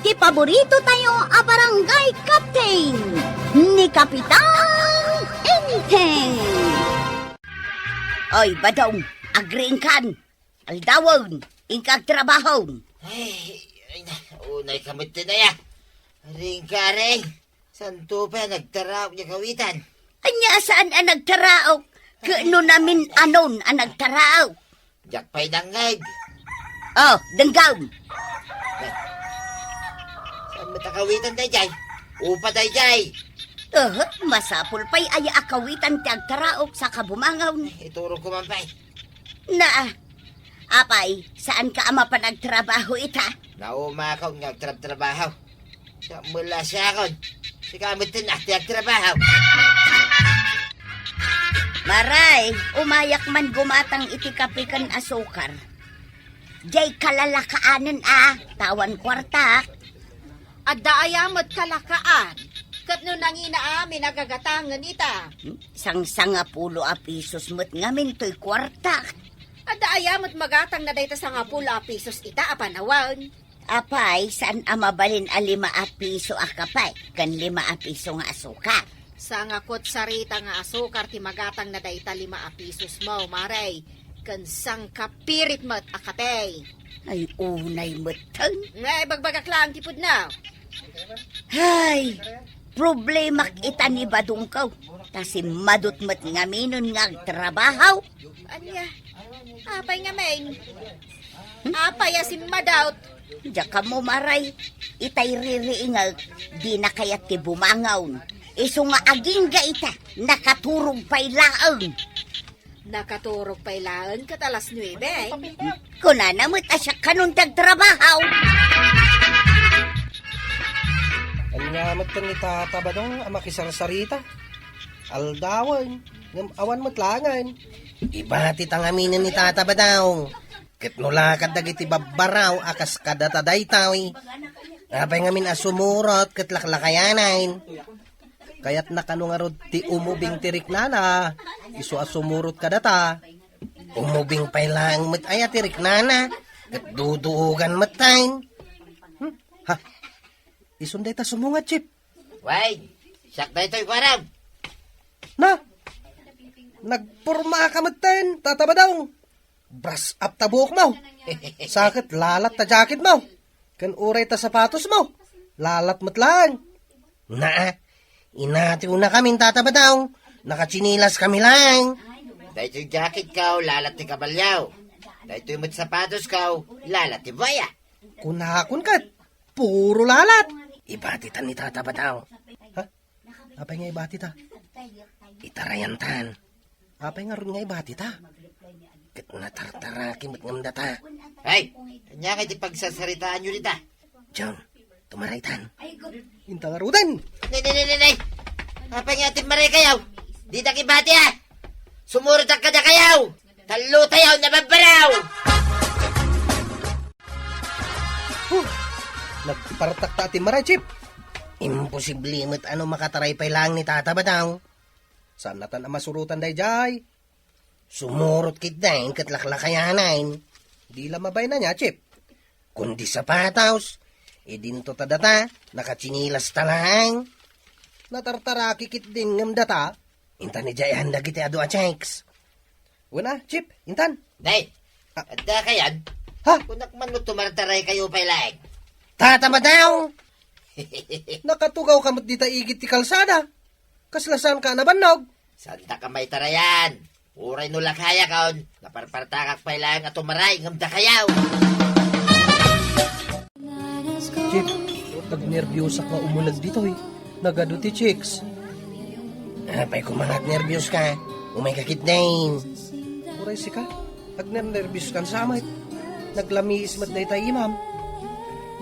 ti paborito tayo a barangay captain ni Kapitan Enteng. Oy, badong, agreeing kan. Aldawon, ingkag trabaho. Ay, unay kamit na ya. Ring ka rin. Santo pa nagtaraw niya kawitan. Anya saan ang nagtaraok? Kano namin anon ang nagtaraok? Jak pa'y dangag. Oh, denggaw. Saan matakawitan tayo jay? Upa tayo jay. Masapul pa'y ay akawitan ti agtaraok sa kabumangaw. Iturong ko man pa'y. Na, apay, saan ka ama pa nagtrabaho ita? Naumakaw nga trabaho. Sa mula siya kon. Si kamit na tiyag trabaho. Maray, umayak man gumatang itikapikan asukar. Jay kalalakaanan tawan kwarta. Adda ayamot kalakaan. Kat no nangina amin nagagatangan ita. Sang-sanga pulo a pisos mo't ngamin to'y kwarta. Adda ayamot magatang na dayta sa nga pula pisos ita apanawan. Apay, saan amabalin a 5 piso a kapay? Kan 5 piso nga asukar. Sa nga kutsarita nga asukar ti magatang na dayta 5 pisos mo, maray. Kan sang kapirit mo't akatay. Ay, unay mo't tan. Ngay, bagbagak lang tipod na. Ay, problema kita ni badong kaw. Kasi madot mo't ngaminon nga trabaho. Anya, apay nga main. Apay asim madaut. Diya ka mo maray, itay ririingag, di na kayat ti bumangaw. Iso nga aging ga ita, nakaturog pa'y laang. Nakaturog pa'y laang katalas 9. Kuna namit asya kanundag trabaho. Ano nga matang itatabadong makisarasarita? Aldawan, awan matlangan. Ibati tang aminin ni Tata Badaw. Ket nulakad dagiti babbaraw akas kadataday tawi. Apay ngamin asumurot ket laklakayanan. Kayat nakanungarod ti umubing tirik nana. Isu asumurot kadata. Umubing pay lang met aya tirik nana. Ket duduugan metain. Ha? Isunday ta sumungat, Chip. Way, siyak na ito'y kwarang. Na? Nagpurma ka metain, Tata Badaw. Brush up ta buhok mo. Sakit, lalat ta jacket mo. Kan uray ta sapatos mo. Lalat mo't lang. Na, inatiw na kaming Tata Badaw. Nakachinilas kami lang. Dahil yung jacket ka, lalat ni kabalyaw. Dahil yung mat sapatos ka, lalat ni baya. Kunakon kat. Puro lalat. Ibatitan ni Tata Badaw. Ha? Apay nga ibati ta? Itarayantan. Apay nga ron nga ibati ta? Ket natartaraki mo't ngamdata. Ay, kanya kayo di pagsasaritaan nyo nita. John, tumaraytan. Intang arudan. Nay. Apa nga ating maray kayaw? Di na kibati Sumurot ang kada kayaw. Talo tayaw na babaraw. Nagparatak ta ating maray, Chip. Imposible mo't ano makataray pa lang ni Tata Badaw. Saan natan ang masurutan day jay? Sumurot kit dahin ket laklakayanan. Di lamabay na niya, Chip. Kundi sapatos. Dinto tadata, nakachinilas talang. Natartaraki kit din ngam data. Intan ni Jayan dagiti adu a checks. Wala, Chip, intan. Nay, ada kayan. Ha? Kunak man mo tumartaray kayo pa ilaig. Tata Badaw! Nakatugaw kamot di ta igit ti kalsada. Kaslasan ka na bannog. Santa ka may tarayan. Uray no lakaya kaon. Naparpartakak pa ilang at tumaray ngamda kayaw. Chip, nag-nervyos ako umulag dito eh. Nagado ti chicks. Apay kumangat nervyos ka. Umay kakit dahin. Uray si ka, nag-nervyos kan sa amay. Naglamis mat na itay imam.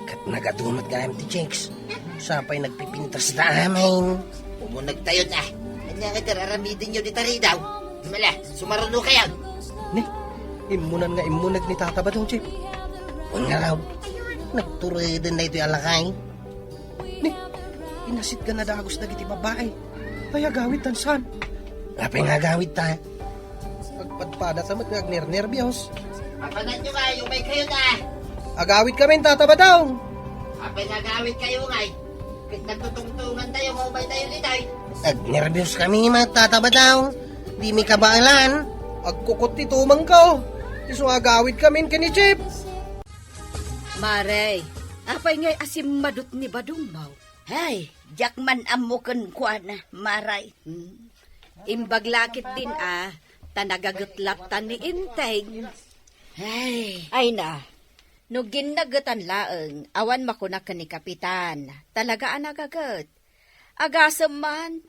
Kat nagadumat ka ti checks. Sapay nagpipintas da amin. Umunag tayo na. Kanya ka tiraramidin nyo ni taridaw. Himala, sumaruno kayaw. Ni, imunan nga imunag ni Tata Badong, Chip. Kung nga raw, nagtuloy din na ito'y alakay. Ni, inasit ka na dagos na giti babae. Kaya gawit tansan. Apay nga gawit ta. Pagpadpada tamat nagner-nervyos. Papanan nyo kayo, may kayo na. Agawit kami, Tata Badong. Apay nagawit kayo ngay. Kit nagtutungtungan tayo, maubay tayo dito ay. Nervyos kami magtatabadaw. Di mi kabaalan. Agkukot ti tumang ka. Iso agawid kami ni Chip. Maray, apay ngay asim madut ni Badong Mau. Ay, jakman amukan kwa na, maray. Imbaglakit din tanagagutlatan ni Inteng. Ay na, no ginagatan laeng, awan makunak ni Kapitan. Talaga nagagat. Agasam man,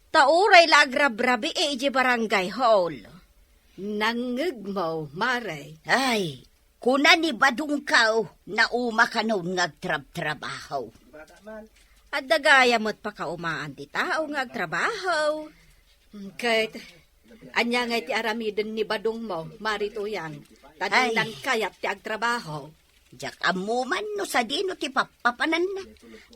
tauray lagrabrabi iji barangay hall. Nangig mo, Maray. Ay, kuna ni Badong kao na umakanaw ngagtrab-trabaho. At dagaya mo't pa kaumaan ti tao ngagtrabaho. Kahit, anya nga ti aramidin ni Badong mo, marituyang, tadilang kayat ti agtrabaho. Jak amuman no sa dino ti papapanan na.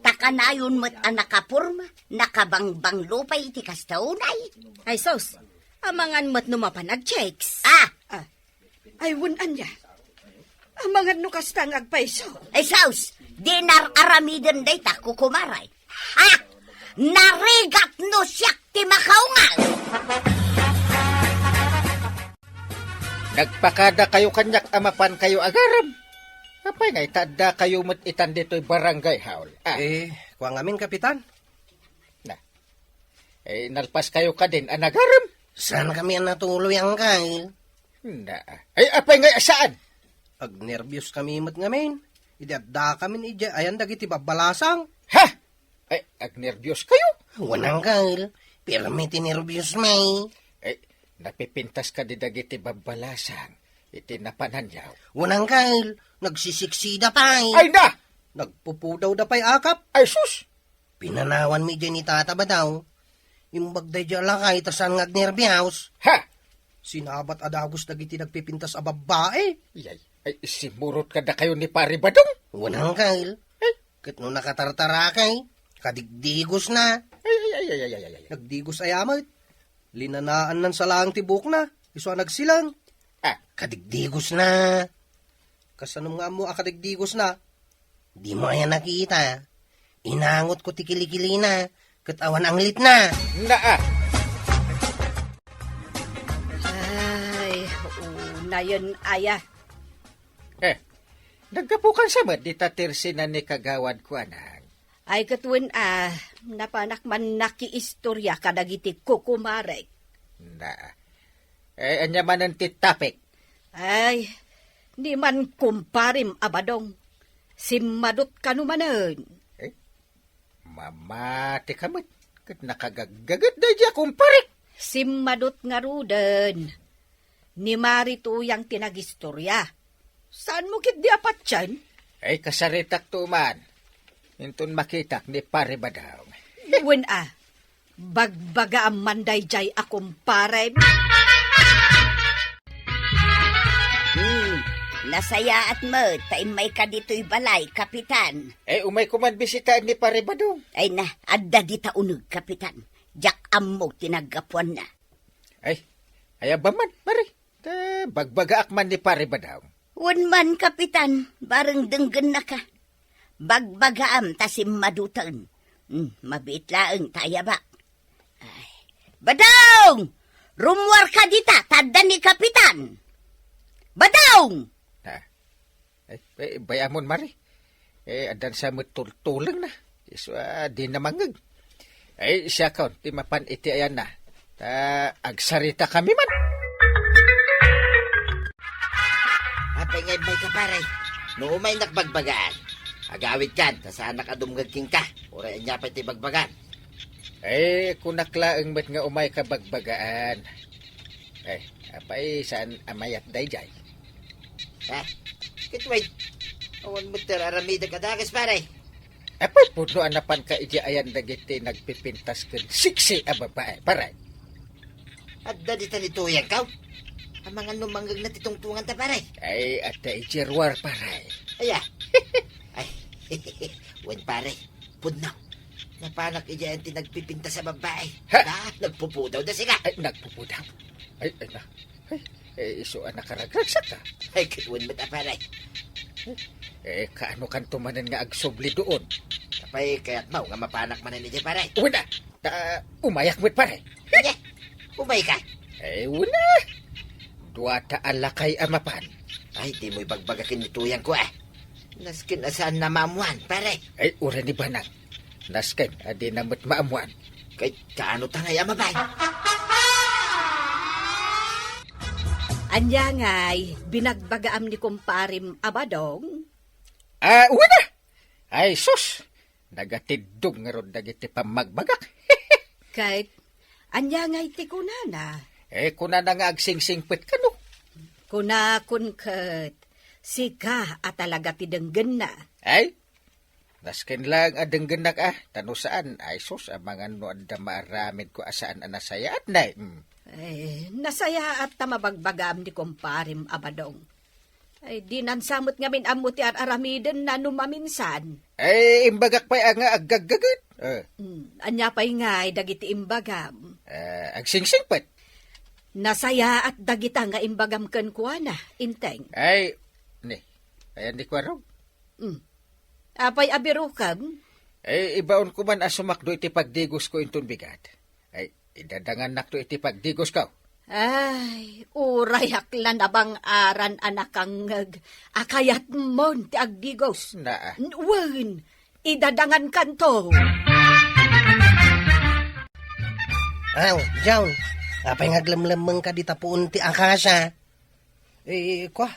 Takanayon mo't nakapurma, nakabangbang lupay ti kastaunay. Ay sos, amangan mo't numapanag checks. Ay wunan niya. Amangan no kastang agpaiso. Ay saus, dinar aramiden day ta kukumaray. Ha! Narigat no siyak ti makaungal! Nagpakada kayo kanyak amapan kayo agaram. Apay nga itada kayo mat itan dito'y barangay haul. Kuha ngamin, Kapitan. Nalpas kayo ka din anagaram. Saan kami ang natuloy ang kail? Na. Ay, apay nga saan? Agnervyos kami mat ngamin. Idadda kami ija ayan dagiti babalasang. Ha? Ay, agnervyos kayo? Wanang kail. Pero may tinervyos may. Ay, napipintas ka di dagiti babalasang. Iti napananyaw. Wanang kail. Nagsisiksida pa eh. Ay na! Nagpupudaw da pa'y akap. Ay sus! Pinanawan mi dyan ni tataba daw. Imbagday dyan lakay tasan ngagnervyos. Ha? Sinabat adagos dagiti nagpipintas a babae. Yay, ay simurot ka na kayo ni Pari Badong. Wanang kail. Kat no nakatartara kay. Kadigdigos na. Ay. Nagdigos ayamat. Linanaan nan salang tibok na. Iso nagsilang. Kadigdigos na. Kasanong nga mo akadigdigos na. Di mo ayan nakita. Inangot ko ti kilikili na. Katawan ang lit na. Naa! Ay, una yun, aya. Nagkapukan sa mat, di tatirsi na ni kagawad ko anang. Ay katwin napanak man nakiistorya kadagiti kukumarek. Naa. Anya man ang titapik. Ay, di man kumparim abadong. Simadot kanumanan. Mamati ka mat. Kat nakagagagat na dya kumparik. Simadot nga ruden. Ni Marito yang tinagistorya. Saan mo kit di apat yan? Ay kasaritak tuman. Intun makitak ni Pari Badong. Iwan bagbaga ang manday jay akong pare. Nasaya at mo, taim may ka dito'y balay, Kapitan. Umay kuman bisitaan ni Pari Badong. Ay na, adda di taunag, Kapitan. Jak ammo tinagapuan na. Ay ba man, Pari? Bagbaga akman ni Pari Badong. Wan man, Kapitan, bareng denggan na ka. Bagbagaam tasim madutan. Mabit laeng tayabak. Ay, Badong! Rumwar ka dita, tadda ni Kapitan. Badong! Bayamon, Mari. Adan sa matultulang na. Di na mangag. Siya kaon, ti mapan iti ayan na. Agsarita kami man. Apay ngay bay ka pare. No umay nakbagbagaan. Agawid kan, tasaan nakadumgagking ka. Uray niya pa iti bagbagan. Kung naklaang met nga umay kabagbagaan. Apay saan amayat dayjay. Ha? Wait. Awan mo aramida kadagas pare. Apay puno anapan ka iji ayan dagiti nagpipintas ken siksi a babae. Paray. At dadi tanituyan ka. Ang mga numanggag na titungtungan ta pare. Ata ijirwar paray. Aya. Ay, wen pare. Pudnaw. Napanak iyan nagpipinta sa babae. Ha? Nagpupudaw na sila. Nagpupudaw. Na. Iso nakaragagsak ka. Ay, kitwen mo ta pare. kaano kan tumanan nga agsubli doon? Apay, kaya't mau nga mapanak man ni paray. Una, umayak mo't pare. Sige, umay ka. Una. Dua ta alakay amapan. Ay, di mo ibagbagakin ni tuyang ko Naskin asaan na maamuan, pare. Ura ni Banang. Nasken, adi namot maamuan. Kay kaano tangay amabay. Anya nga'y binagbagaam ni kumparim Abadong. Una! Ay, sus! Nagatidog nga ron dagiti pamagbagak. Kahit anya nga'y ti kunana. Kuna na nga agsingsingpit ka no. Kuna kun kat sika at talaga ti denggen na. Ay, nasken lang adenggen na tano saan. Ay, sus, amang ano anda maaramid ko asaan anasaya at na. Nasaya at tamabagbagam ni kumparim Abadong. Ay, di nansamot ngamin amuti at aramiden na numaminsan. Imbagak pa'y nga aggagagat. Anya pa'y nga'y dagiti imbagam. Agsingsingpit. Nasaya at dagita nga imbagam ken kuana, inteng. Ay, ayan di kwarog. Apay abirukam. Ibaon ko man asumakdo iti pagdigos ko inton bigat. Ay, idadangan nakto iti pagdigos ka. Ay, urayak lan abang aran anak kang akayat mon ti agdigos. Na. Wen, idadangan kanto. John, apay nga glamlamang ka di tapuon ti akasya. Kwa,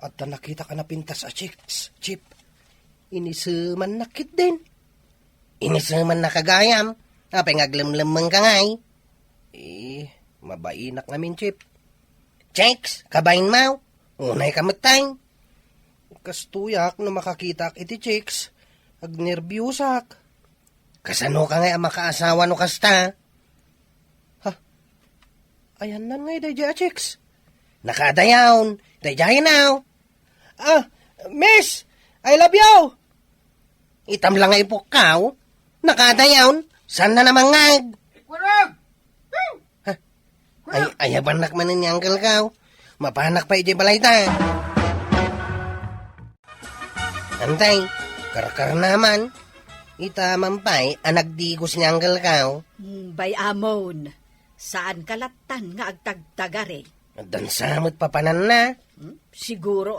at nakita ka na pintas a chicks, Chip. Inisuman nakit din. Inisuman na kagayam. Apay nga glamlamang ka ngay. Mabainak namin, Chip. Chicks, kabayin mau. Unay kamatay. Kastuyak no makakita iti chicks. Agnerbyusak. Kasano ka nga makaasawa no kasta? Ayan nan ngay, dayjay a chicks. Nakadayawn. Dayjay now. Miss! I love you! Itam lang nga ipukaw. Nakadayawn. San na namang ngag? Kwarog! Ay, abanak man ni Uncle Kaw. Mapanak pa iti balay ta. Antay, karakar naman. Itamampay, anagdigos ni Uncle Kaw. Bay amon, saan kalatan nga agtagtagari? Dansamot papanan na. Siguro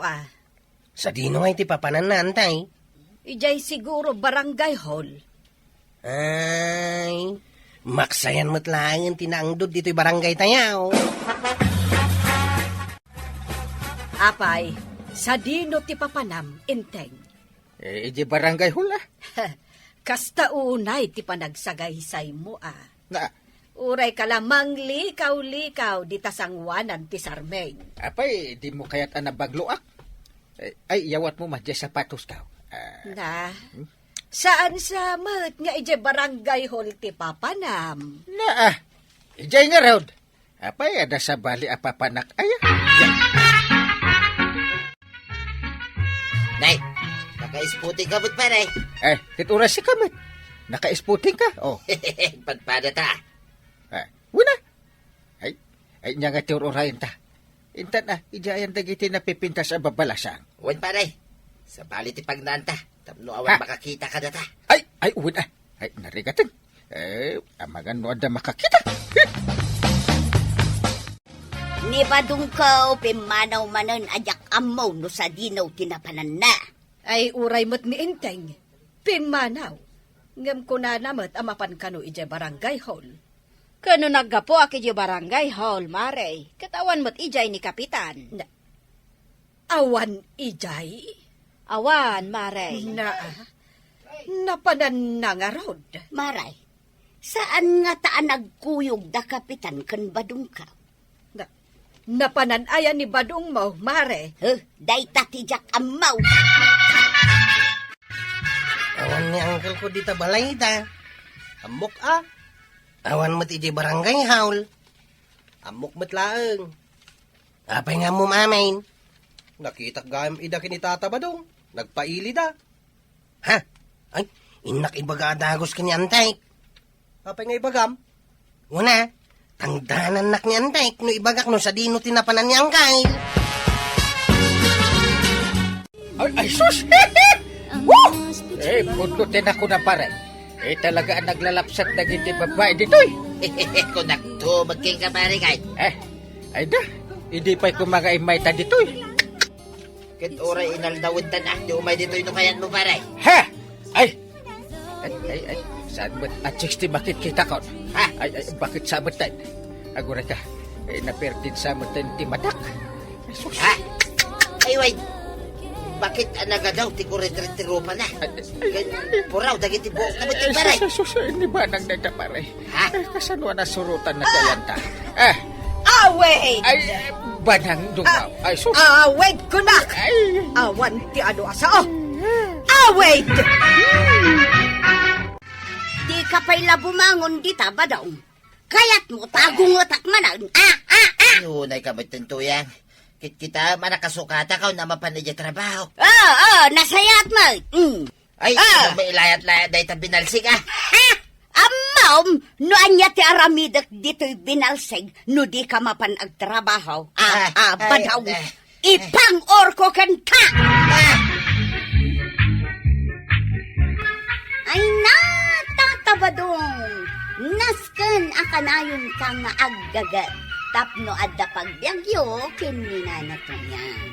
Sa dino nga iti papanan na, antay. Ijay siguro barangay hall. Ay, maksayan mo't lang tinaangdod dito'y barangay tayaw. Apay, sa dino ti papanam, inteng. Iji barangay hula. Kasta unay ti panagsagaysay mo Na, Uray ka lamang likaw-likaw di tasangwanan ti Sarmeng. apay, di mo kaya't anabagluak. Ay, yawat mo madya sapatos ka. Na, saan sa mat nga ije barangay hall ti papanam? Na, ijay nga raud. Apay, ada sa bali apapanak. Ay, Nay, naka-isputing ka mo't pare. kitura si kamit. Naka-isputing ka. Oh, Padpada ta. Wala. Ay, niya nga tiurorayin ta. Intan ijayan dagiti napipinta sa babalasang. Wan pare. Sa bali ti pagnanta. Tapno awan makakita ka data. Ay, wala. Ay, narigatan. Amagan no ada makakita. Ni badung ko, pimanaw manon ajak amaw no sa dinaw tinapanan na. Ay uray mo't ni inteng. Pinmanaw. Ngam ko na namat amapan kano ije barangay hall. Kano naggapo aki di barangay hall, mare. Katawan mo't ijay ni kapitan. Awan ijay? Awan, mare. Napanan na nga rod. Maray, saan nga taan nagkuyog da kapitan kan badung ka? Napanan ayan ni badung mo, mare. Day tatijak amaw. Awan ni Uncle ko dita balay ta. Amok Awan mo't iti barangay haul. Amok matlaang. Apay nga mo mamain. Nakita gayam ida kinitata ba dong? Nagpaili da. Ha? Ay, inak ibaga dagos ka ni Antay. Apay nga ibagam? Una, tangdanan nak ni Antay. No ibagak no sa dino tinapanan ni Angkay. Ay, sus! Woo! Pundutin ako ng paray. Talaga ang naglalapsat na giti babae dito Kunak to, magking ka pare kay. Ay da, hindi pa'y kumakaimay ta dito Kat oray inaldawin ta na, di umay dito ino kayan mo pare. Ha! Ay, saan ba't at 60 bakit kita ko? Ha? Ay, bakit sabot tayo? Agura ka, naperdin sa mo tayo ti madak. Ay, sus! Ha? Ay, wait. Bakit anaga daw, ti kuretretiro pa na? Puraw, dagiti buok na mo ti pare. Sus, hindi ba nang nagkapare? Ha? Kasanwa na surutan na talanta. Wait! Ay, banang dungaw. Ay, sus! Wait, kunak! Ay, Awan ti ano asao! Wait! Di ka pa'y labumangon di tabadaw. Kaya't mo tagungotak manan. Yunay ka ba't tuyang? Kita manakasukata ka na mapanadya trabaho. Nasayat mo. Ay, may ilayat-layat dahi ta binalsig Amam, no anya ti aramidak dito'y binalsig, no di ka mapanagtrabaho. Badaw. Ipang-orko kan ka! Ay na, tatabadong. Nasken akanayon ka nga aggagat. Tapno adda pagbyagyo, kinina na to yan.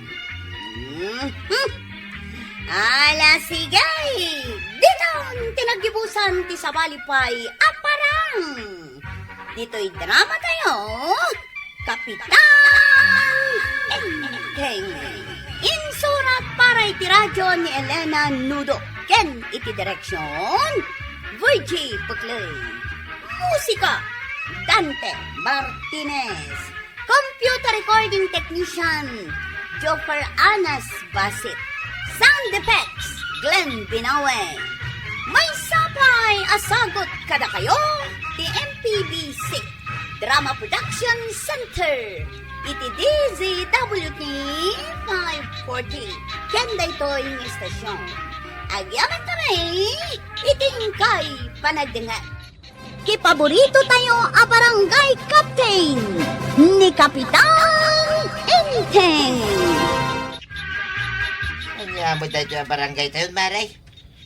Ala sigay! Ditong tinagibusan ti sabalipay aparang! Dito'y drama tayo, Kapitan Enteng! Insurat para iti radyo ni Elena Nudo. Ken iti direksyon, Virgie Puklay. Musika, Dante Martinez. Computer recording technician, Joker Anas Basit. Sound effects, Glenn Binawe. May supply, asagot kada kayo, the MPBC Drama Production Center. Iti DZWT 540. Kenda ito yung istasyon. Agyaman kami, itingkay panagdangat. Kipaborito tayo a barangay captain ni Kapitan Enteng. Anya mo dahil yung barangay tayo, Maray.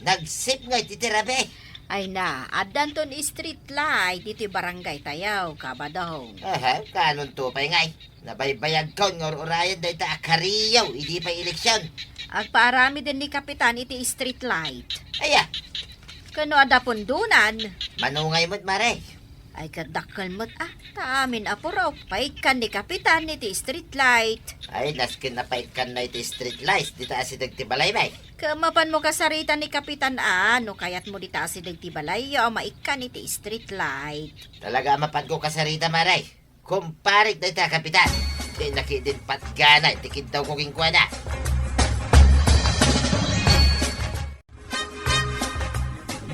Nagsip nga ititirabe. Ay na, adanton street light dito barangay tayaw, kabadong. Aha, kanon to pa ngay. Nabaybayag ka, ngor-urayan dahil ta akariyaw, hindi pa eleksyon. Agpaarami din ni Kapitan iti street light. Aya, Kano ada pundunan. manungay mo't, Maray. Ay kadakal mo't taamin apuraw. Paikan ni Kapitan iti street light. Ay, naskin na paikan na iti street lights, di taas si Dagtibalay, may. Kamapan mo kasarita ni Kapitan no kayat mo dita si Dagtibalay maikan iti street light. Talaga mapan ko kasarita, Maray. Kumparik na ita, Kapitan. Di nakidin patgana, tikid daw ko kingkwa na.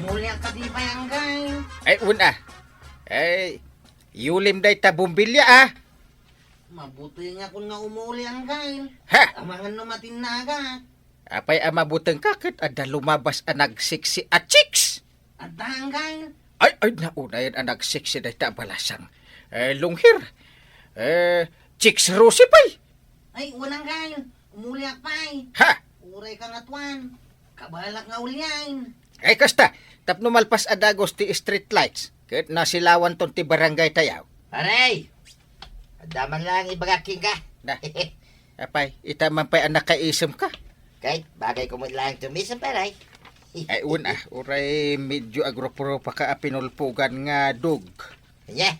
Muli ang kadibayangay. ay, una. Ay, yulim day ta bumbilya Mabuti nga kung nga umuli ang gail. Ha! Ang mga numatin na agad. Apay amabuteng kakit ada lumabas ang nagsiksi at chicks. At ang gail. Ay, nauna yan ang nagsiksi day ta balasang. Lunghir. Chicks Rosie pay. Ay, walang gail. Umuli ak pay. Ha! Uray ka nga tuwan. Kabalak nga ulyain. Ay, kasta. Tapno malpas adagos ti street lights. Kahit nasilawan ton ti barangay tayaw. Maray! Adaman lang ibagaking ka. Na. Apay, itaman pa'y anak kaisem ka. Kahit bagay ko mo lang tumisang, Maray. Ay, una. Uray medyo agropuro pa ka pinulpugan nga dug. Kanya,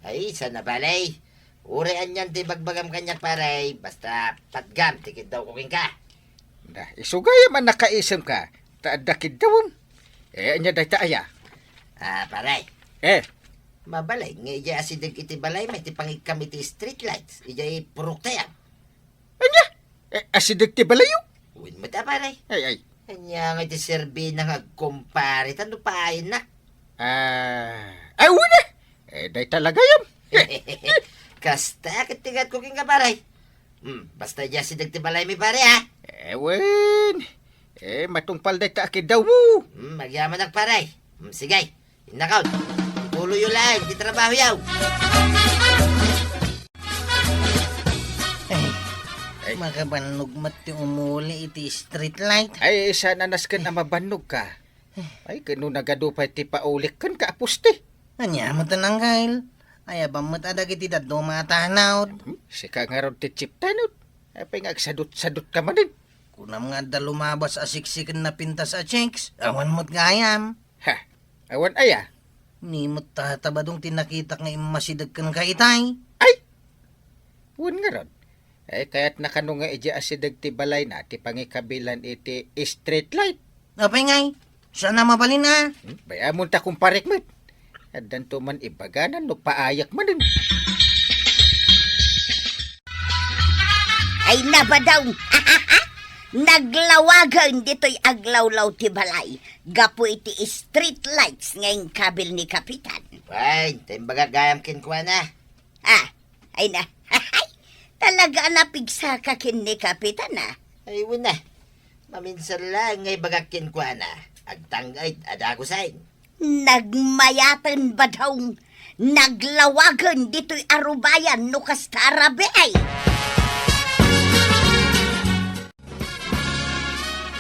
ay, sana balay. Urian yan ti bagbagam kanyak, Paray. Basta patgam, tikid daw kuking ka. Na, isugaya man nakaisem ka. Taadakid dawon. Anya day taaya. Paray. Mabalay, nga ija asidag iti balay, may ti pangikam iti street lights. Ija purok tayo. Anya? Asidag ti balayo. Uwin mo ta, Paray. Ay. Kanya nga iti serbi na nagkumpare, tando pa ayun na. Ay, una. Day talaga yan. Kasta, katigat kuking ka, Paray. Basta ija asidag ti balay, mi pare, ha? Wen. Matungpal day ta akid daw mo. Magyaman ang Paray. Sigay, inakaw. Tuloy yung lang, di trabaho yaw. Makabanog mati umuli iti street light. Ay, isa nanas kan na mabanog ka. Ay, kano nagadupay ti paulik kan ka apuste. Anya mo tanang kail. Ay, abang matadag iti daddo matanawd. Sika nga ron ti chiptanod. Ay, pangagsadot-sadot ka man din. Kunam nga da lumabas asiksikan na pintas a checks. Awan mo't gayam. Ha, awan aya. Ni mo't tatabadong tinakita nga imasidag kan kaitay. Ay! Wan nga ron. Ay, kaya't nakano nga iji asidag ti balay na ti pangikabilan iti street light. Apay ngay, saan na mabalin na? Bayamon ta kung parik man. At danto man ibaganan no paayak man din. Ay nabadaw. Naglawagan dito'y aglawlaw ti balay. Gapo iti street lights ngayong kabil ni Kapitan. Ay, timbaga gayam kinkwa na. Ay na. Talaga napigsa ka kin ni Kapitan Ay, wala. Maminsan lang ngay bagak kinkwa na. Agtangay, adagusain. Nagmayatan ba daw? Naglawagan dito'y arubayan no kastarabe ay.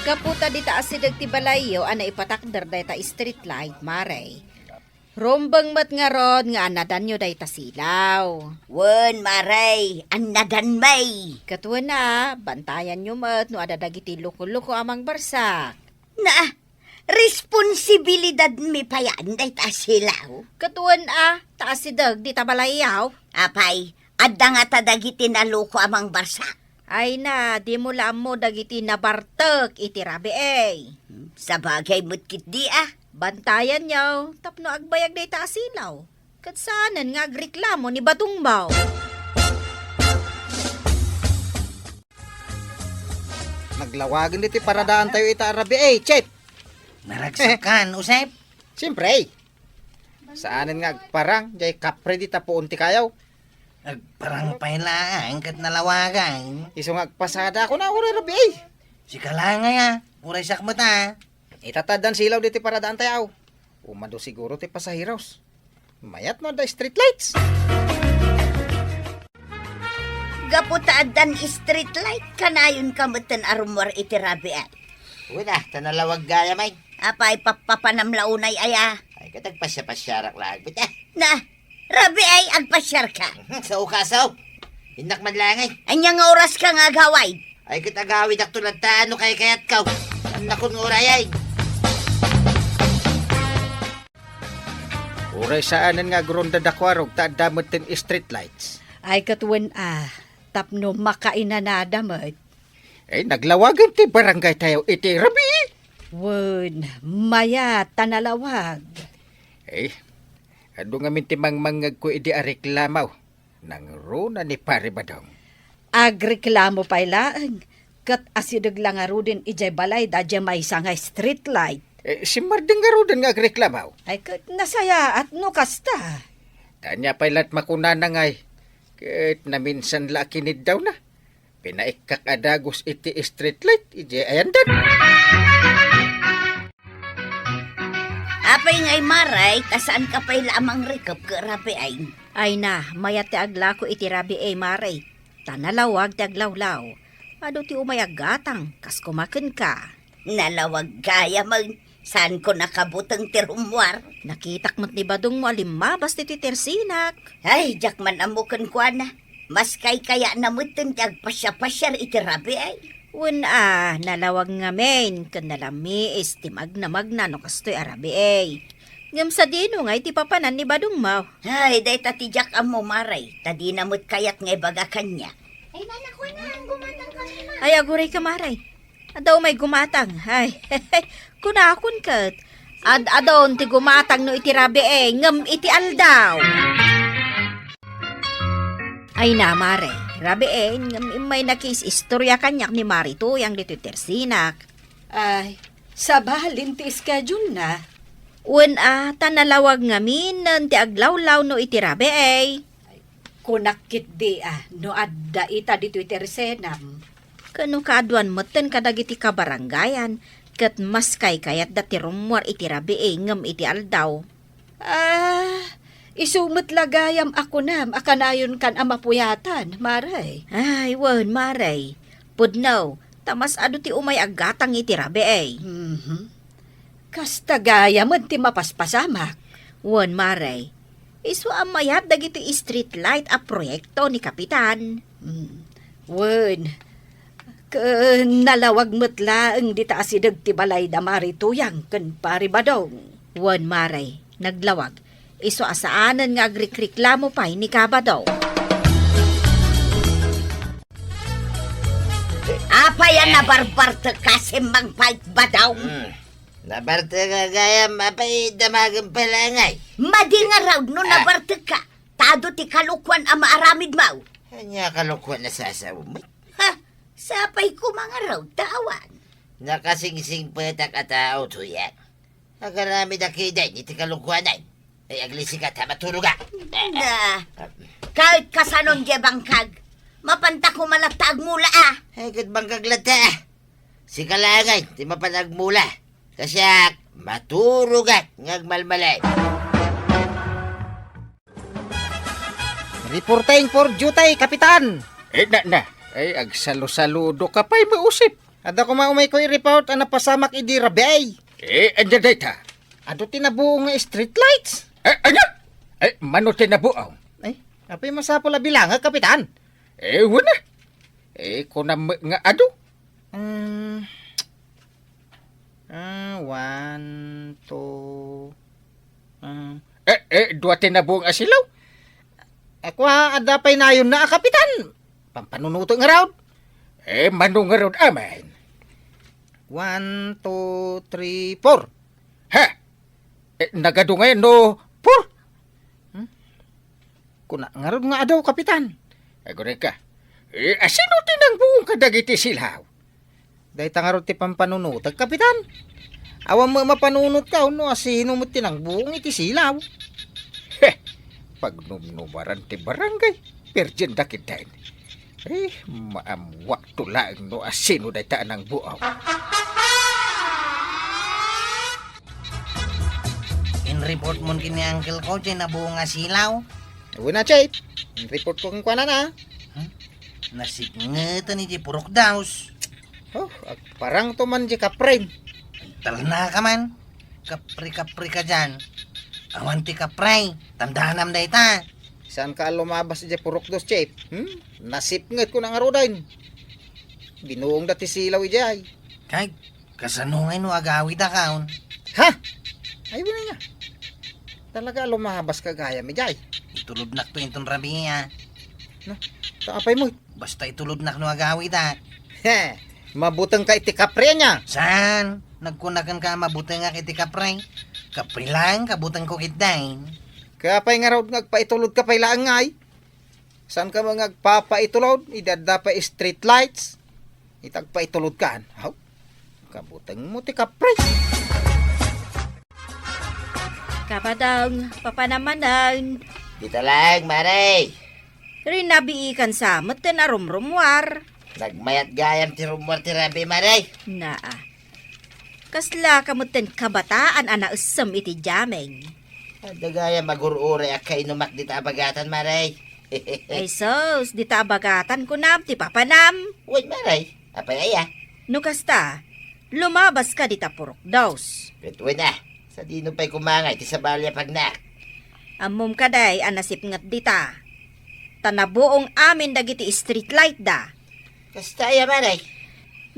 Kaputa di ta asidag ti balayo ana ipatakder day ta street light mare. Rombang mat nga rod nga anadan nyo day ta silaw. Wen maray, anadan may. Katuwa na, bantayan nyo mat no adadagiti luko-luko amang barsak. Na, responsibilidad mi payan day ta silaw. Katuwan taasidag di ta balayaw. Apay, adda nga tadagiti naluko amang barsa. Ay na, di mo laam mo dagiti nabartek iti rabi ay. Sa bagay mo't kit di Bantayan nyo, tapno agbayag day ta asilaw. Kat saanan nga agreklamo ni Batungbaw. Naglawagan iti paradaan tayo ita arabi chip. Naragsakan, usep. Siyempre. Saanan nga agparang, jay kapre di tapuon ti kayaw. Agparang pailaan kat nalawagan. Iso nga agpasada ako na ura rabi Si kalangay uray sakmat Itatadan silaw diti paradaan tayaw. Umado siguro ti pasahiros. Mayat mo da street lights. Gaputaadan street light kanayon kamutan arumor iti rabian. Wala, tanalawag gaya may. Apay papapanamlaunay aya. Ay, katagpasya-pasyarak lang. Na, rabi ay agpasyar ka. Sa ukasaw. Hinak man lang ay. Anyang oras ka nga gaway. Ay, katagawid ak tulad taano kay kayat kaw. Nakon nguray ay. Uray saanan nga gronda dakwarog ta damot ten street lights. Ay katuwan tapno makainanada mat. Ay naglawagan ti barangay tayo iti rabi. Wen, maya tanalawag. Ay, ado nga minti mangmangag ko iti areklamaw. Nang runa ni pare badong. Agreklamo pailaan. Kat asidag lang nga rudin ijay balay da may nga street light. Si Marding nga rudan nga agreklamaw. Ay kat nasaya at no kasta. Tanya pailat makuna na ngay. Kat naminsan lakinid daw na. Pinaikak adagos iti street light. Ije ayandan. Apay ngay maray, kasaan ka pa'y lamang rekap ka rabi ay. Ay na, mayat ti agla ko iti rabi ay maray. Tanalawag ti aglawlaw. Ado ti umayag gatang, kas kumaken ka. Nalawag gaya mag, saan ko nakabutang tirumwar. Nakitak mo't ni Badong mo alimabas ti tersinak. Ay, jakman amukan ko na. Mas kaya namutin ti agpasya-pasyar iti rabi ay. Wen nalawag nga men, kan nalami is ti magna no kastoy arabi ay. Ngam sa dino nga iti papanan ni Badong mo. Ay, day tatijak amo maray, tadi namut kayat nga baga kanya. Ay, nanako na, gumatang ka naman. Ay, aguray ka maray. Adaw may gumatang. Ay, kunakon kat. Adon ti gumatang no iti rabi ay, ngam iti aldaw. Ay na, maray. Rabi eh, may nakis istorya kanyak ni Marito yang dito tersinak. Ay, sabalin ti schedule na. Wen tanalawag ngamin ti aglawlaw no iti rabi eh. Kunakit di no adda ita dito tersenam. Kano kaadwan moten kadagiti kabarangayan, ket mas kayat dati rumwar iti rabi eh, ngam iti aldaw. Isumot lagayam ako nam, akanayon kan amapuyatan, maray. Ay, wen, maray. Pudnaw, tamas ado ti umay agatang iti rabi eh. Kasta gaya mo ti mapaspasamak. Wan maray, iso amayat dagiti street light a proyekto ni Kapitan. Wen, nalawag metla ang dita asidag ti balay da marituyang ken paribadong. Wan maray, naglawag. Iso asaanan nga agrikreklamo pa ni Kabadaw. Apa yan na barbarte kasi mang fight ba daw? Nabarte ka gaya, mapay damagang palangay. Madi nga raw no nabarte ka. Tado ti kalukwan ang maaramid mau. Kanya kalukuan na sasawa mo. Ha? Sapay ko mga raw tawan. Nakasingsing pa takatao to yan. Agarami na kiday, iti kalukuanan. Ay aglisikat ha, matulog ka. Na, kahit kasanon di bangkag, mapanta ko malatag mula ah. Ay, kat bang kaglata. Si kalangay, di mapanagmula. Kasyak, maturugat, ngagmalmalay. Reporting for duty, Kapitan. Na. Ay, agsalo-saludo ka pa'y mausip. Ada ko maumay ko i-report ang napasamak idi rabay. Andyan data. Ado tinabuo nga street lights. Ano? Mano tinabuaw? Ay, apay masapol a bilang, Kapitan. Wala. Kung na nga ado. 1, 2... Dua tinabuang asilaw. Ako ada pay nayon na, Kapitan. Pampanunuto nga raw. Mano nga ron aman. 1, 2, 3, 4. Ha? Nagado ngayon no, por. Kuna nga ron nga adaw, Kapitan. Agore ka. Asino tinang buong kadagiti silaw? Dahil tangarot ti pampanunuto, Kapitan. Awan mo mapanunot ka, no, asino mo tinang buong iti silaw. Pagnumnumaran ti barangay, perjen dakit dahin. Maamwa tulaang no asino dahi taan ang buaw. In-report mo kini Uncle ko, na buong nga silaw. Una, Chip. Report ko kung kuana na. Nasigngatan ni di purok daws. Parang tuman di kapren. Tala na ka man. Kapri-kapri ka dyan. Awan ti kapray. Tandahanam da ita. Saan ka lumabas di purok dos, Chip? Nasipngat ko ng arodain. Binuong dati silaw ijay. Kay, kasanungay no agawid akaon. Ha? Ay, wala nga. Talaga lumabas ka gaya mi jay. Itulod nak to intong rabi ha. Taapay mo. Basta itulod nak no agawid ha. Mabutang ka iti kapre niya. Saan? Nagkunakan ka mabuti nga kiti kapray. Kapri lang, kabutang ko kitdain. Kaya pa'y nga raw nagpaitulod ka pa'y laangay. Saan ka mga nagpapaitulod? Idada pa street lights. Itagpaitulod ka. Kabutang mo ti kapre. Kabadang, papanamanan. Dito lang, maray. Rinabiikan sa meten arumrumwar. Nagmayat gayam ti rumor ti rabi, maray. Naa. Kasla kamutin kabataan ana usam iti jameng. Adagaya magurure akay inumak dita abagatan, maray. Ay sos, di tabagatan ko nam, ti papanam. Uy, maray. Apay aya. No kasta, lumabas ka di tapurok daws. Betuin na. Sa dino pa'y kumangay, ti sa balya pagnak. Amom kaday, anasip ngat dita. Tanabuong amin dagiti street light da. Kasta aya, maray.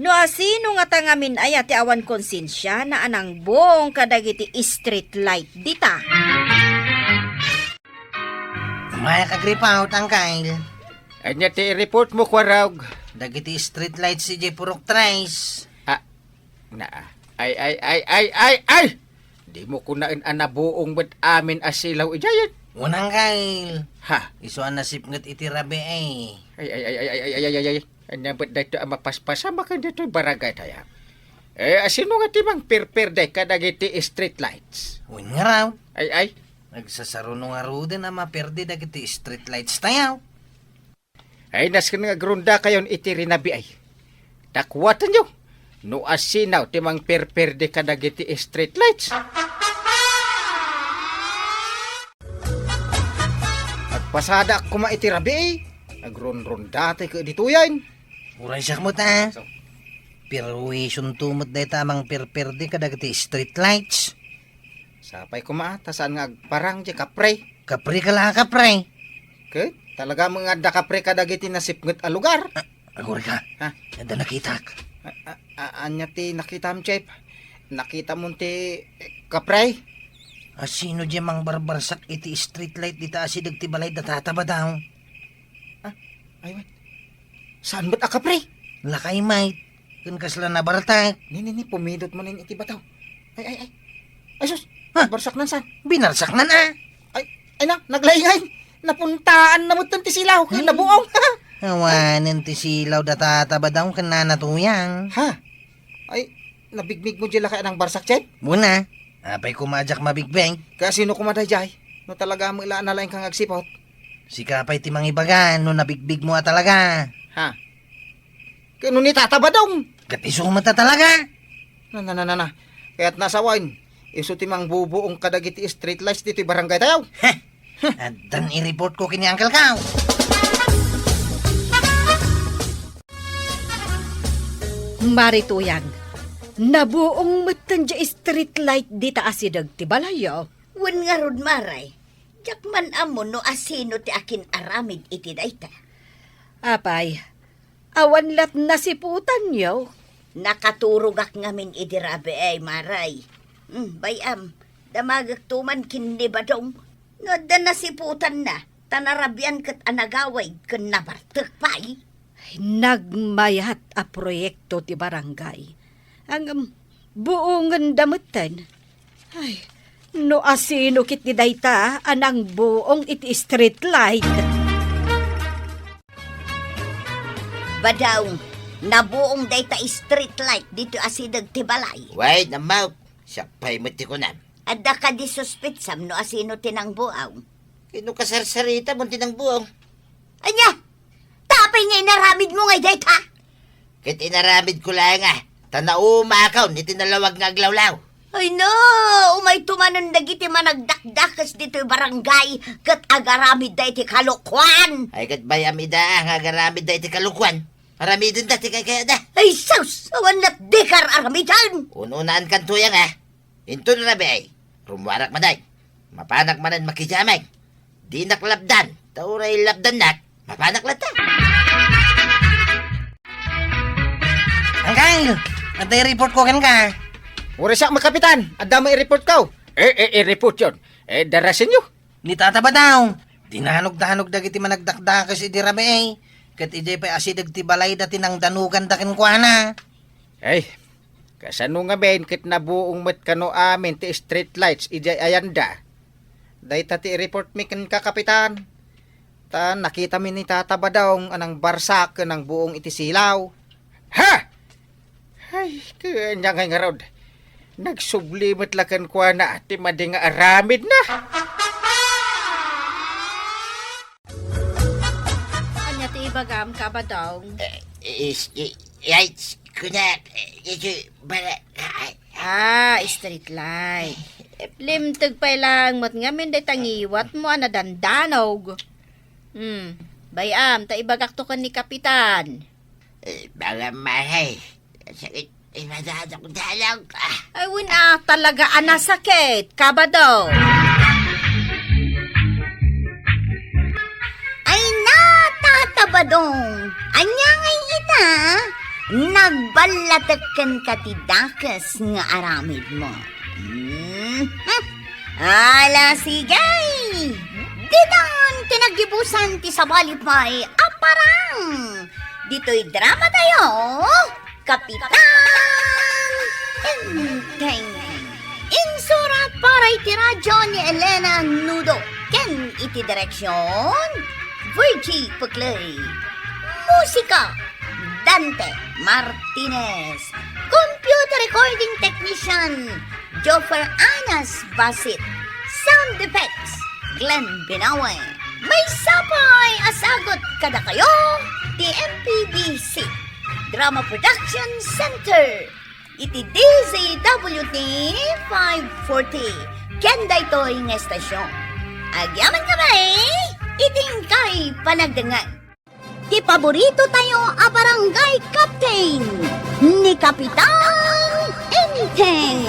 No asino nga tangamin ay ati awan konsensya na anang buong kadagiti street light dita. Maya kagripaut ang kail. Anya ti report mo kwarag. Dagiti street lights si J. Purok Trace. Ay! Di mo kunain anabuong ba't amin asilaw ijayan. Unang kail. Ha? Isuan nasip ngat iti rabi ay. Ay. Anya ba't dito ang mapaspasama ka dito barangay tayo? Asino nga timang perper day kadagiti street lights? Uwin nga raw. Ay. Nagsasaro nung aruden na maperde dagiti street lights tayaw. Ay, naskan nga grunda kayon iti rinabi ay. Takwatan nyo. No asinaw timang perper day kadagiti street lights. At pasada kuma iti rabi ay. Nagron-ron dati ka dito yan. Uray siya mo ta. Perwisyon tumot day tamang perperde kadagiti street lights. Sapay ko maata saan nga parang di kapre. Kapre ka lang kapre. Ket talaga mga da kapre kadagiti nasipnget a lugar. Agoy ka. Ha? Nanda nakitak. Anya ti nakita mo, Chef? Nakita mo ti kapre? Sino di mang barbarsak iti street light dita asidag ti balay datataba daw. Ay, wait. Saan ba't a kapre? Lakay mate. Kun kasla na bartak. Ni, pumidot mo nin iti bataw. Ay. Ay, sus. Ha? Barsak nan saan? Binarsak na na. Ay na, naglayngay. Napuntaan na mo ti silaw. Kaya nabuong. Awanan ti silaw datataba daw kananatuyang. Ha? Ay, nabigmig mo dyan kaya ng barsak, Chef? Muna. Apay kumajak mabigbeng. Kaya sino kumadayjay? No talaga mo ilaan na lang kang agsipot. Si kapay ti mangibagan no nabigbig mo talaga. Ha? Kaya nun itataba daw. Katiso mata talaga. Na. Kaya't nasa wine. Iso timang bubuong kadagiti street lights dito barangay tayo. At dan i-report ko kini Uncle Cow. Marituyang, nabuong matan dya street light di taasidag ti balayo. Wen nga rod maray. Jakman amo no asino ti akin aramid iti dayta. Apay, awan lat nasiputan yo. Nakaturugak ngamin iti rabi ay maray. Bayam, damagak tuman kindi badong. No da nasiputan na. Tanarabian kat anagaway ken nabartek pay. Nagmayat a proyekto ti barangay. Ang buongan damutan. Ay, no asino kit ni dayta anang buong iti street light. Badaw, nabuong dayta street light dito asidag ti balay. Wait na mouth. Siya pa'y mati ko na. Adda ka di suspitsam no asino tinang buaw. Kino kasarsarita mo tinang buong. Anya, tapay nga inaramid mo ngay dayta. Kit inaramid ko lang Tanaumakaw ni tinalawag nga aglawlaw. Ay no, umay tumanon dagiti managdakdakas dito barangay kat agaramid da iti kalukwan. Ay kat bayamida nga agaramid da iti kalukwan. Aramidin dati kay kaya da. Ay sus, awan na't dekar aramidan. Ununaan kan tuyang Into na rabi ay. Rumwarak maday. Mapanak manan makijamay. Di naklabdan. Tauray labdan nak. Mapanak lata. Uncle, at i-report ko kan ka. Uri siya kapitan. Adda mo i-report ka. I-report yun. Darasin nyo. Ni tataba daw. Dinanog-danog dagiti managdakdakas iti rabi ay. Kat ijay pa asidag ti balay dati nang danugan dakin kuana. Ay, kasano nga ben kit nabuong met kano amin ti street lights ijay ayanda. Day tati i-report mi kan kapitan. Ta nakita mi ni tataba daw anang barsak ng buong iti silaw. Ha! Ay, kanya nga rod. Nagsublimot lakan kwa na ti mading aramid na. Anya ti ibagam ka ba daw? Street light. Limtag pa lang mat ngamin day tangiwat mo na dandanog. Bayam, ta ibagak to kan ni kapitan. Mga mahay. Sakit. Imadada ko dalang. Ay, wina, talaga anasakit. Kaba daw. Ay na, tatabadong. Anya ngay ita, nagbalatakan ka ti dakas nga aramid mo. Ala sigay. Ditan tinagibusan ti sabalipay aparang. Dito'y drama tayo. Kapitan Enteng. Insurat para iti radyo ni Elena Nudo. Ken iti direksyon Virgie Puclay. Musika Dante Martinez. Computer recording technician Joffer Anas Basit. Sound effects Glenn Binawe. May sapay asagot kada kayo ti MPBC Drama Production Center. Iti DZWT 540. Kenda ito'y nga estasyon. Agyaman ka ba iting kay panagdangan. ti paborito tayo a barangay captain ni Kapitan Enteng.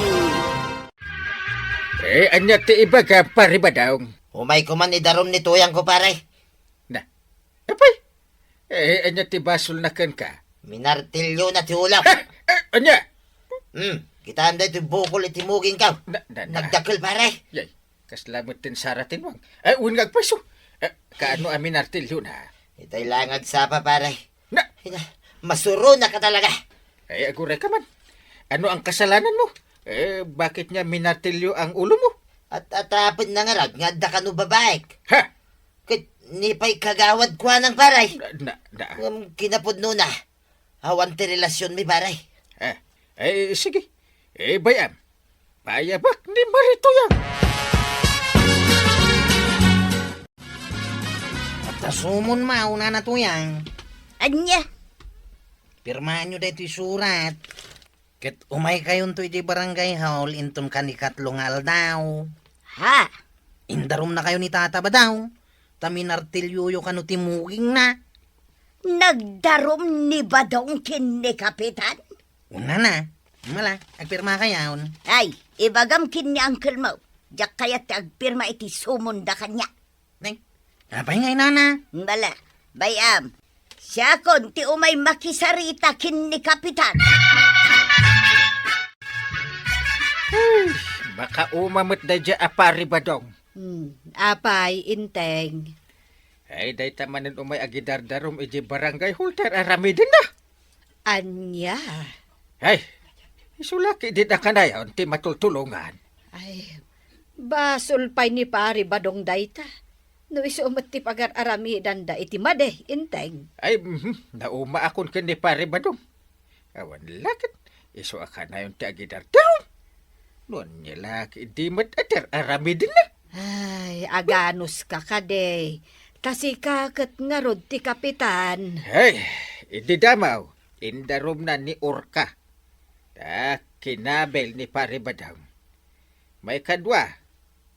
Anya ti iba ka paribadong. Umay ko man idarom ni tuyang ko, pare. Na, apay. Anya ti basol na kan ka. Minartilyo na ti ulam. Anya? Kita anday ti bukol itimugin ka. Nagdakil, pare. Yay, kaslamot tin saratin wang. Un ngagpaso. Kaano amin artilyo na. Itay lang agsapa, pare. Na, Masuro na ka talaga. agure ka man. Ano ang kasalanan mo? Bakit niya minartilyo ang ulo mo? At atapin na nga rag, nga da ka no babaek. Ha? Kit nipay kagawad kwa ng paray. Na. Kinapod no na. Awan ti relasyon mi, paray. Sige. Bayam. Bayabak ni Marito yan. At tasumon mauna na tuyang. Anya, Pirmahan nyo dito surat. Ket umay kayon to iti barangay hall inton kanikatlong aldaw. ha? Indarom na kayo ni Tata Badaw. Taminartilyo kanu timuging na. Nagdarom ni Badong kin ni Kapitan? Una na. Mala, agpirma kayaon. Ay, ibagam kin ni Uncle Mo. Diyak kaya't agpirma iti sumunda kanya. Neng, apay ngay nana. Bala, bayam. Siya kon ti umay makisarita kin ni Kapitan. Baka umamot na dya aparibadong. Apay, Inteng. Day tamanin umay agidardarom iji barangay hulter aramidin na. Anya. Ay, isulaki din na kanayon ti matultulungan. Ay, basol pay ni pari badong dayta. No isumat ti pagar-aramidan da iti made, Inteng. Ay, nauma akon kini paribadong. Awan lakit, iso akanayon ti agidardarom. Noon niya laki di matater aramidin na. Ay, aganos ka kade. Kasi kakat nga rod ti Kapitan. Ay, ididamaw, indarom na ni Orka. Kinabel ni Paribadang. May kadwa,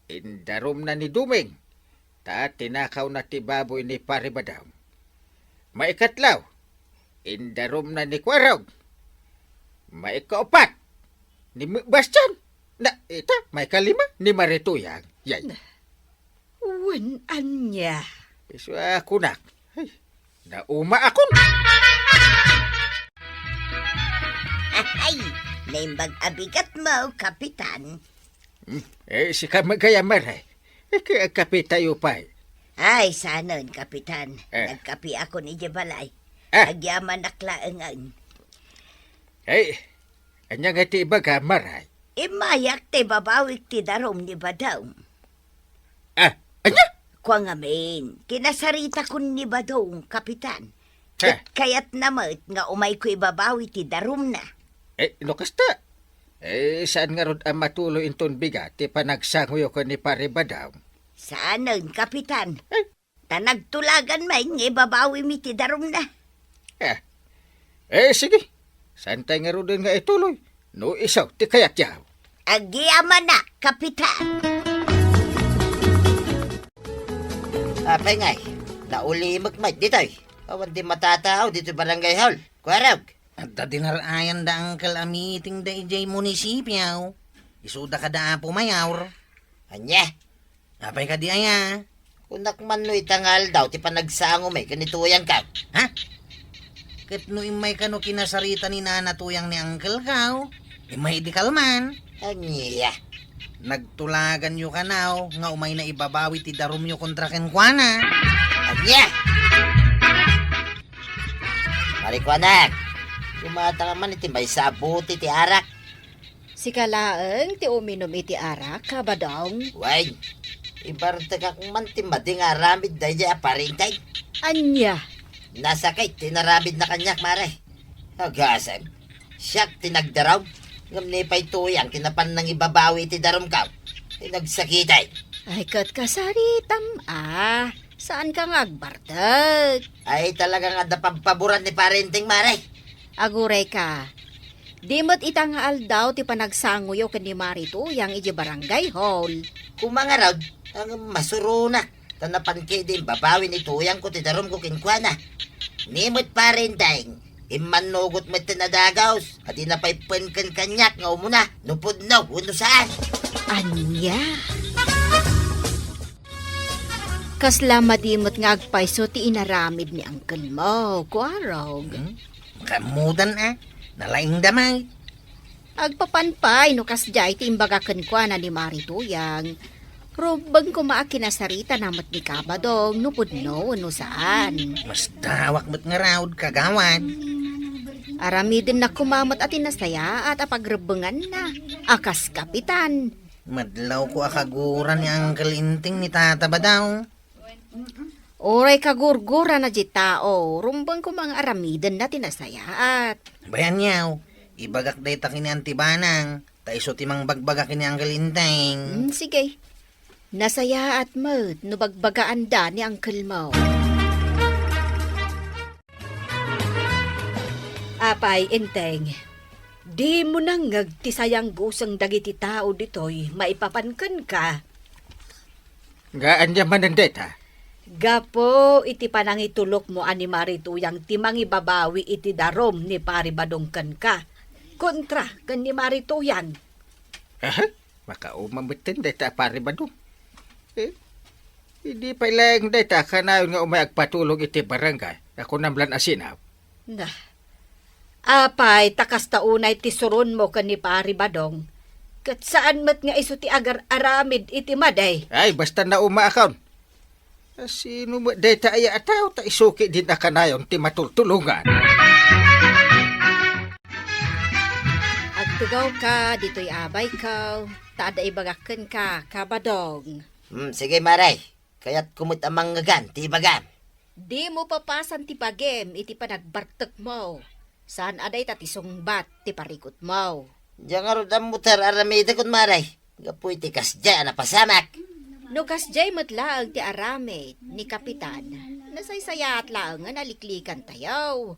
indarom na ni Duming. Tinakaw na ti baboy ni Paribadang. May katlaw, indarom na ni Kwarog. May kaupat, ni Bastian. Na, ita, may kalima ni Marituyang. Yay. Wan anya. Iso ako nak. Ay, nauma akon. Ay, naimbag abigat mo, Kapitan. Si kamagayamar ay. Kaya kape tayo pa. Ay, sanon, Kapitan. Nagkapi ako ni Jebalay. Agyaman naklaangan. Ay, anya nga ti bagamar ay. Imayak te babawik ti darom ni Badong. Anya? Kwa ngamin, kinasarita kun ni Badong, Kapitan. Ha? Kaya't namat nga umay ko ibabawi ti darom na. No kasta. Saan nga rod ang matuloy inton biga ti panagsanguyo ko ni Paribadaw? Saanon, Kapitan? Tanagtulagan may nga ibabawi mi ti darom na. Sige. Saan tayo nga rod nga ituloy? No isaw, ti kayat yaw. Agyaman na, Kapitan. Apay ngay, nauli magmay ditoy. Awan di matatao dito barangay hall. Kwarag. At dinarayan da angkal amiting da ijay munisipyaw. Isuda ka da apo mayawr. Anya, Apay ka di aya. kunak man no itangal daw ti panagsango may kanituyang ka. Ha? Ket no imay kano kinasarita ni nana tuyang ni angkal kaw. Imay di kalman. Anya, Nagtulagan yu kanaw nga umay na ibabawi ti darum yu kontra kenkwana. anya. Marikwanak, kumata ka man iti may sabuti ti arak. Si kalaeng ti uminom iti arak, Kabadong. Way, ibarta ka kung man ti mading aramid da iya aparintay. Anya. Nasakay, tinaramid na kanyak, mare. Agasam, siyak tinagdaraw. Ngam ni pa'y tuyang, kinapan nang ibabawi ti darom ka. Tinagsakitay. Ay, kat kasaritam, saan ka ngagbardag? Ay talaga nga dapampaburan ni parenting, mare. Aguray ka. Di mo't itangaal daw ti panagsanguyo ken ni Marito yang iji barangay hall. Kumangarod, ang masuruna. Tanapan kay din babawi ni tuyang ko ti darom ko kinkwana. Nimot Parinteng. Imanugot mo tinadagaws. At inapaypan kan kanyak nga umuna. Nupod na, uno saan. Anya? Kasla madimot nga agpayso ti inaramid ni Uncle mo, kuarog. Kamudan nalaing damay. Agpapanpay no kasjay ti imbagaken kwa na ni Marituyang. Robang kumaaki na sarita namat ni Kabadong no pudno no saan. Mas dawak mo't nga raod kagawan. Aramidin na kumamat at inasaya at apagrebengan na. Akas kapitan. Madlaw ko akaguran ni Uncle Inting ni Tata Badaw. Oray kagurgura na di tao. Rumbang ko mga aramidin na tinasayaat. Bayan yaw, ibagak day ta kini Antibanang. Taiso timang bagbaga kini Uncle Inting. Sige. Nasaya at mo't no bagbagaan da ni Uncle mo. Apay, Inteng. Di mo nang ngagtisayang gusang dagiti tao ditoy, maipapankan ka. Gaan niya manandet ha. Gapo, iti panangitulok mo ani Marituyang timang ibabawi iti darom ni pari badongkan ka. Kontra, kan ni Marituyang. Aha, makaumamitin deta pare ba dong? Hindi pa lang deta kanayon nga umay agpatulog iti barangay. Ako namlan asinaw. Nah, apay, takas taunay ti suron mo kan ni pari badong. Kat saan mat nga iso ti agar aramid iti maday. Ay, basta na umaakaw. Sino mo deta ay ataw ta isuki din na kanayon ti matultulungan. Agtugaw ka, dito'y abay ka. Tada ibagaken ka, Kabadong. Sige Maray. Kaya't kumot amang ngagan, ti bagam. Di mo papasan ti pagem, iti panagbartek mo. Saan aday tati sungbat, ti parikot mo. Diyan nga rodam mutar aramida kun Maray. Gapoy ti kasya na pasamak. No kasjay matlaang ti aramid ni Kapitan, nasaysayat lang nga naliklikan tayo.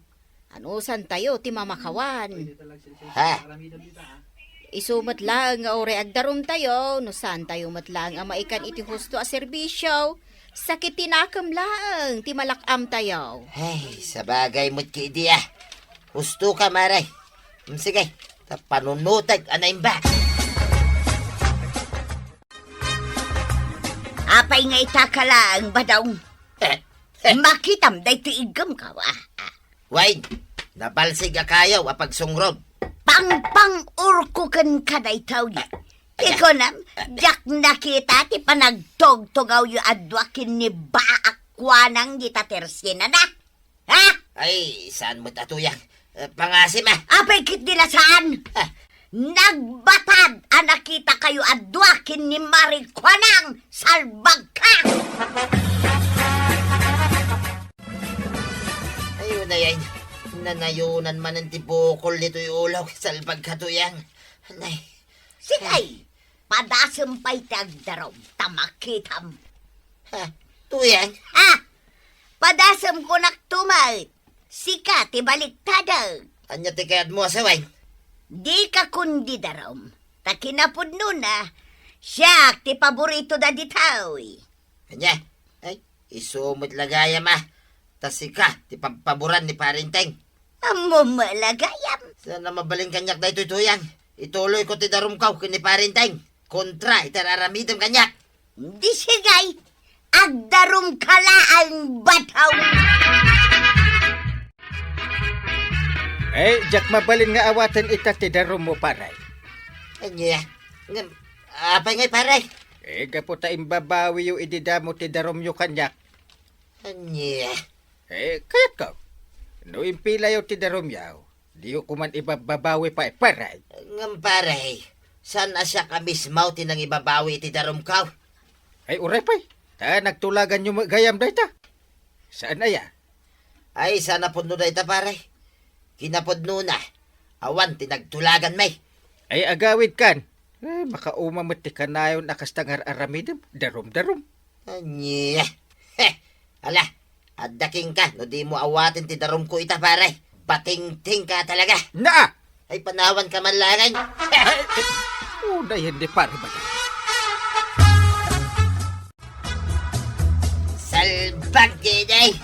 Anusan tayo ti mamakawan. Ha? Isumat lang nga ore agdarum tayo, no saan tayo matlang ang maikan iti husto a serbisyo. Sakit tinakam lang, ti malakam tayo. Ay, sa bagay mo't ki idea. Husto ka Maray. Sige, panunutag anayin ba? Apay nga itakalang badong. Makitam day ti igam ka wa. Wine, nabalsig a kayaw apag sungrod. Pang urko kan kaday tao niya. Iko nam, jak nakita ti panagtog-tugaw yu adwakin ni baakwanang gitatersina na. Ha? Ay, saan mo tatuyang? Pangasim Apay kit nila saan? Nagbatad nakita kayo adwakin ni Marikwanang salbag ka! Ayun na yan. Nanayunan man ang tibukol nito yung ulaw. Salbag ka tuyang. Anay. Sigay, padasem pa'y tagdarom, tamakitam. Ha? Tuyang? Ha? Padasem ko naktumay. Sika, tibaliktadag. Anya ti kayad mo asaway? Di ka kundi darom. Takinapod nun siya, ti paborito da ditaw. Anya? Ay, isumot lagayam Tasika, ti pampaboran ni Parinteng. Amo malagayam. Sana mabaling kanyak da ito'y tuyang. Ituloy ko ti darumkaw kini Parinteng. Kontra, itararamidam kanyak. Di sigay, agdarom kala ang bataw. Jak mabalin nga awatan ita ti darom mo paray. Anya? Apay ngay paray? Gapo ta imbabawi yung ididamo ti darom yung kanyak. Anya? Kayat ka. No impila yung ti darom yaw. Di yung kuman ibabawi pa paray. Ngam paray, saan asya ka mismaw tinang ibabawi ti darumkaw? Ay uray pa'y. Ta nagtulagan yung gayam da ita. Saan aya? Ay, sana puno da ita paray. Kinapod na. Awan, tinagtulagan may. Ay agawid kan. Makaumamot ti kanayon nakastangar aramidem. Darom-darom. Anya? Ala, addaking ka. No di mo awatin ti darum ko ita paray. Pating-ting ka talaga. Naa! Ay, panawan ka man langay. Una hindi pare ba? Salbag, Giday.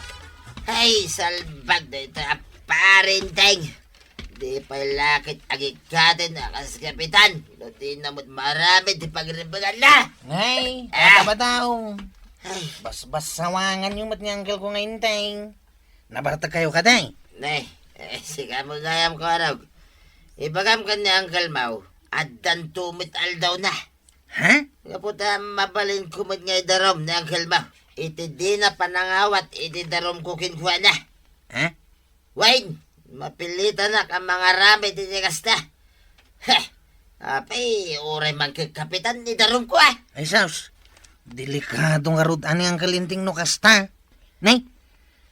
Ay, salbag na ito, parinteng. Di pa lakit agikatin akas kapitan. Lutin na mo't marami di pagribagan na. Nay, Ah! tatabadaw. Ay, Bas-bas sawangan yung mat ni uncle ko ngayon, teng. Nabarta kayo ka, tay. nay, siga mo gayam ko araw. Ibagam ka ni Uncle Mau, at dan tumit aldaw na. Ha? Nga puta mabalin kumot nga idarom ni Uncle Mau. Iti di na panangawat, iti darom kukin kuha na. Ha? Wayne, mapilitan na ka mga rami di kasta. Heh, apay, oray man kay kapitan ni darom ko ah. Ay, Saus. Delikado nga rod ani ang kalinting no kasta. Nay,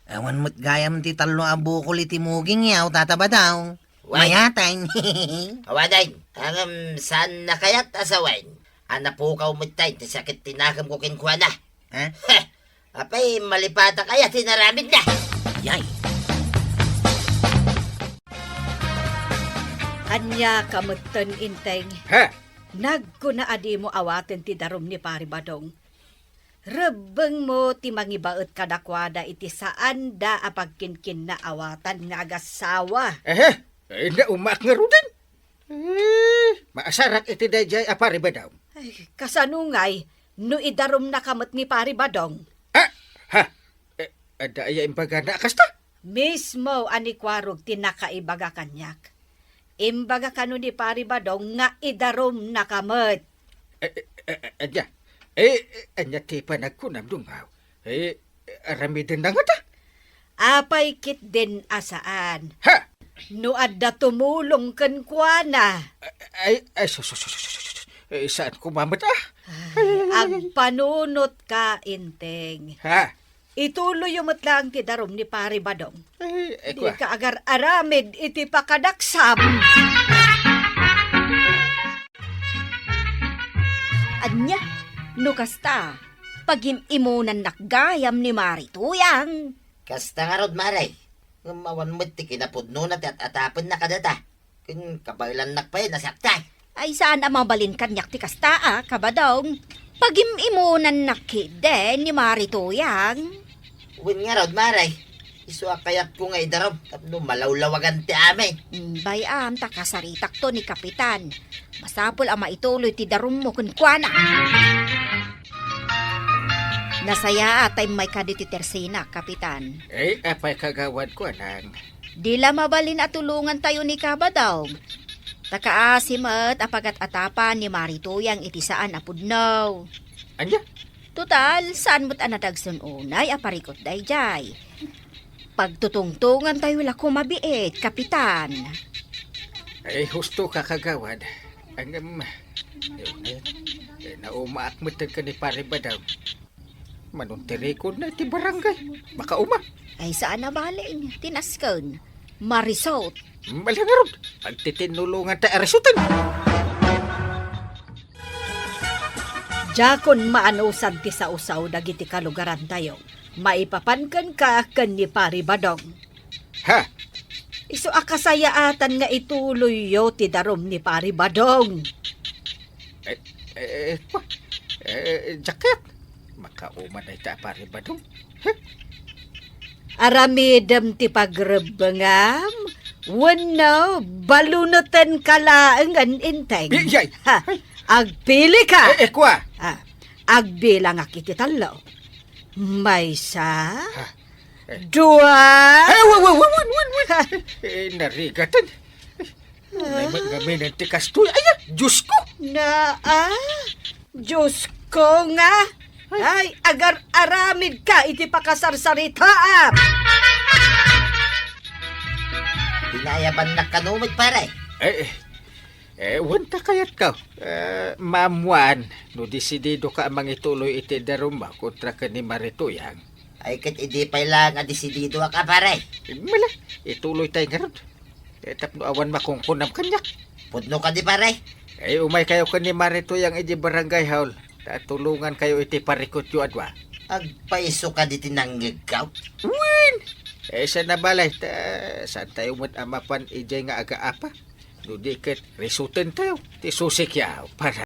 awan mo't gayam ti talo abo ko litimuging yaw tatabadaw. Why? Mayatay. Awaday, hangam saan na kayat asawain? Anapukaw mo tayo, ti sakit tinakam ko kinkuha na. Ha? Heh, apay, malipata kaya tinaramid na. Yay. Anya kamutan inteng. Ha? Nagkuna adi mo awaten ti darom ni Pari Badong. Rebeng mo ti mangibaet kadakwada iti saan da apagkinkin na awatan nga agasawa. Na umak nga rudin. Maasarak iti dayjay apari ba daw? Ay, kasanungay, no idarom na kamot ni Pari Badong. Ha? Ada iya imbaga na kasta? Mismo anikwarog tinakaibaga kanyak. Imbaga kanu ni Pari Badong nga idarom na kamot. Anya. Anya ti panagkunam dungaw. Aramidan na nga ta. Apay kit din asaan. Ha? No adda tumulong ken kuana. Sus. Saan kumamat ah? Ang panunot ka, inteng. Ha? Ituloy yung matlang ti darom ni Pari Badong. Di Kwa. ka agar aramid iti pakadaksam. Anya, no kasta, pagimimunan nakgayam ni Marituyang. Kasta nga rod, maray. Ngamawan mo't ti kinapudno na at atapon na kadata. Kung kabailan nakpay, nasakta. Ay saan ang mabalin kanyak ti kasta kabadong. Pagimimunan nakide ni Marituyang. Win nga rod, maray. Isuwa kayat ko nga idarom. Tapno malawlawagan ti amin. Bayam, takasaritak to ni Kapitan. Masapol ang maituloy ti darum mo kun kuana. Nasaya atay may kaditi tersina, Kapitan. Apay kagawad ko anang. Dila mabalin at tulungan tayo ni Kabadaw. Takaasimat apagat atapan ni Marituyang itisaan apudnaw. Anya? Total, saan mo't anadagsun unay aparikot dayjay. Pagtutungtungan tayo la kumabiit, Kapitan. Husto ka kagawad. Ang naumaak mo ka ni pare ba daw? Manuntirikod na iti barangay. Baka uma. Ay saan na baling, tinaskon. Marisot. Malangarod. Pagtitinulungan ta arasutan. Jakon maanusan ti sa usaw dagiti kalugaran tayo. Maipapankan ka ken ni Pari Badong. Ha? Isu akasayaatan nga ituloy yo ti darom ni Pari Badong. Kwa? Jacket. Makauman ay ta pare ba daw? Aramidem ti pagrebengam. Wano, balunutan kalaangan inteng. Yay! Ha, agpili ka. Kwa? Agbilang akiti talo. May sa, Ha? dua, Narigatan. Namin ang tikas to. Ay, Diyos ko! Diyos ko nga. Ay, agar aramid ka iti pakasarsaritaap. Pinayaban na kanumit, pare. Wanta kayat ka. Ma'am Juan, no desidido ka amang ituloy iti daruma kontra ka ni Marituyang. Ay kat idi pa lang nga desidido ka, pare. Mala, ituloy tayo nga ron. Tapno awan makungkunam kanyak. Pudno ka di, pare. Umay kayo ka ni Marituyang iti barangay haul. Tulungan kayo iti parikot yu adwa. Agpaiso ka di tinanggagaw. Win! Sa nabalay, saan tayo mo't amapan ijay nga aga-apa? Nudikit, resulten tayo. Ti susik yaw, para